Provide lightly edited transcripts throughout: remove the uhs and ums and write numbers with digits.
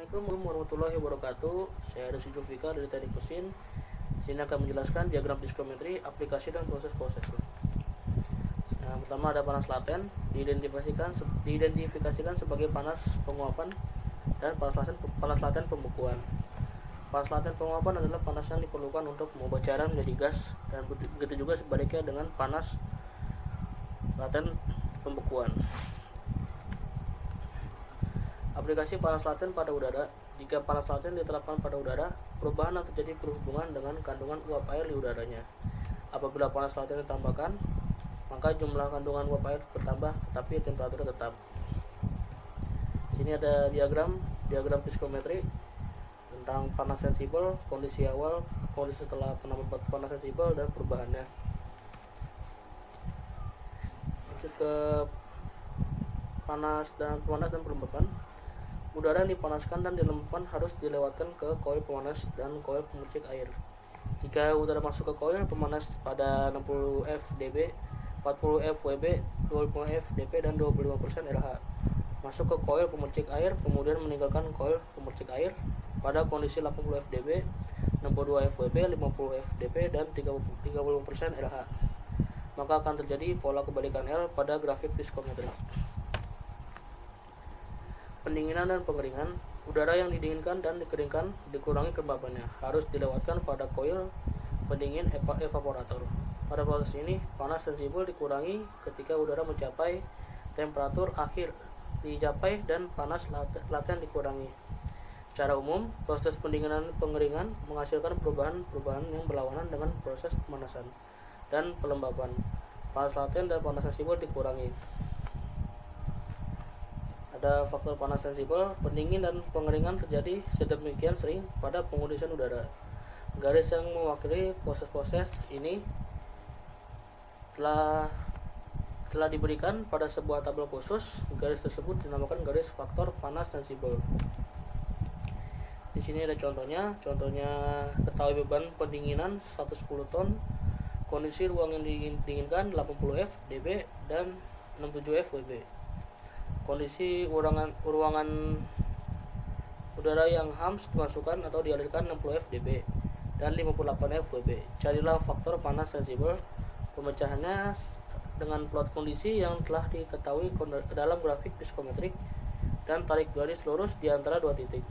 Assalamualaikum warahmatullahi wabarakatuh. Saya Rizky Jufika dari Teknik Mesin. Sini akan menjelaskan diagram diskometri, aplikasi dan proses-proses. Yang pertama ada panas laten, diidentifikasikan sebagai panas penguapan dan panas laten pembekuan. Panas laten penguapan adalah panas yang diperlukan untuk mengubah cairan menjadi gas, dan begitu juga sebaliknya dengan panas laten pembekuan. Aplikasi panas laten pada udara. Jika panas laten diterapkan pada udara, perubahan yang terjadi berhubungan dengan kandungan uap air di udaranya. Apabila panas laten ditambahkan, maka jumlah kandungan uap air bertambah, tetapi temperatur tetap. Sini ada diagram psikometri tentang panas sensibel, kondisi awal, kondisi setelah penambahan panas sensibel, dan perubahannya. Lanjut ke panas dan pelembapan. Udara yang dipanaskan dan dilembabkan harus dilewatkan ke koil pemanas dan koil pemercik air. Jika udara masuk ke koil pemanas pada 60 fdb, 40 fwb, 25 fdp, dan 25% LH, masuk ke koil pemercik air, kemudian meninggalkan koil pemercik air pada kondisi 80 fdb, 62 fwb, 50 fdp, dan 30% LH, maka akan terjadi pola kebalikan L pada grafik psikometri. Pendinginan dan pengeringan. Udara yang didinginkan dan dikeringkan dikurangi kelembabannya, harus dilewatkan pada koil pendingin evaporator. Pada proses ini, panas sensibel dikurangi ketika udara mencapai temperatur akhir dicapai dan panas laten dikurangi. Secara umum, proses pendinginan dan pengeringan menghasilkan perubahan yang berlawanan dengan proses pemanasan dan pelembaban. Panas laten dan panas sensibel dikurangi. Ada faktor panas sensibel, pendingin dan pengeringan terjadi sedemikian sering pada pengondisian udara. Garis yang mewakili proses-proses ini telah diberikan pada sebuah tabel khusus. Garis tersebut dinamakan garis faktor panas sensibel. Di sini ada contohnya. Ketahui beban pendinginan 110 ton, kondisi ruang yang didinginkan 80 fdb dan 67 fwb. Kondisi ruangan udara yang hams dimasukkan atau dialirkan 60 fdb dan 58 fwb. Carilah faktor panas sensibel. Pemecahannya dengan plot kondisi yang telah diketahui ke dalam grafik psikometrik dan tarik garis lurus di antara dua titik.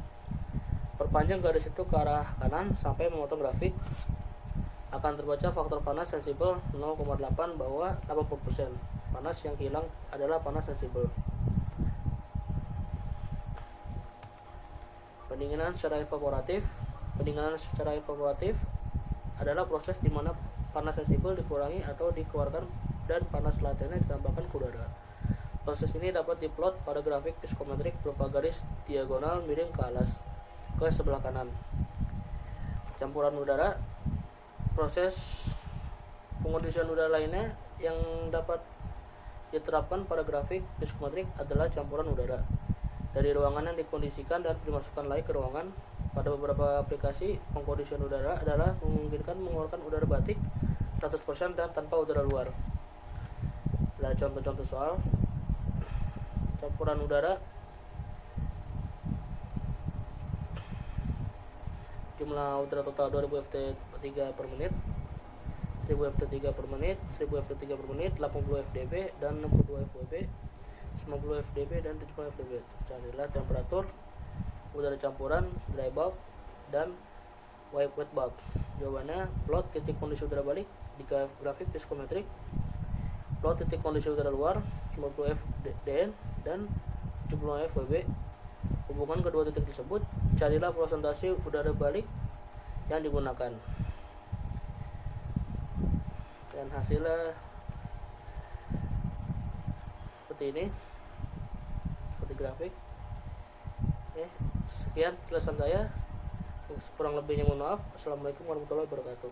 Perpanjang garis itu ke arah kanan sampai memotong grafik. Akan terbaca faktor panas sensibel 0,8 bahwa 80%. Panas yang hilang adalah panas sensibel. Pendinginan secara evaporatif adalah proses di mana panas sensibel dikurangi atau dikeluarkan dan panas latennya ditambahkan ke udara. Proses ini dapat diplot pada grafik psikometrik berupa garis diagonal miring ke alas ke sebelah kanan. Campuran udara. Proses pengondisian udara lainnya yang dapat diterapkan pada grafik psikometrik adalah campuran udara dari ruangan yang dikondisikan dan dimasukkan lagi ke ruangan. Pada beberapa aplikasi, pengkondisian udara adalah memungkinkan mengeluarkan udara batik 100% dan tanpa udara luar. Nah, contoh-contoh soal campuran udara. Jumlah udara total 2000 ft3 per menit, 1000 ft3 per menit, 1000 ft3 per menit, 80 fdb dan 62 fwb, 50 fdb dan 70 fdb. Carilah temperatur udara campuran, dry bulb, dan wet bulb. Jawabannya, plot titik kondisi udara balik di grafik psikometrik, plot titik kondisi udara luar 50 fdn dan 70 fwb. Hubungan kedua titik tersebut, carilah persentase udara balik yang digunakan. Dan hasilnya seperti ini, seperti grafik. Sekian penjelasan saya. Kurang lebihnya mohon maaf. Assalamualaikum warahmatullahi wabarakatuh.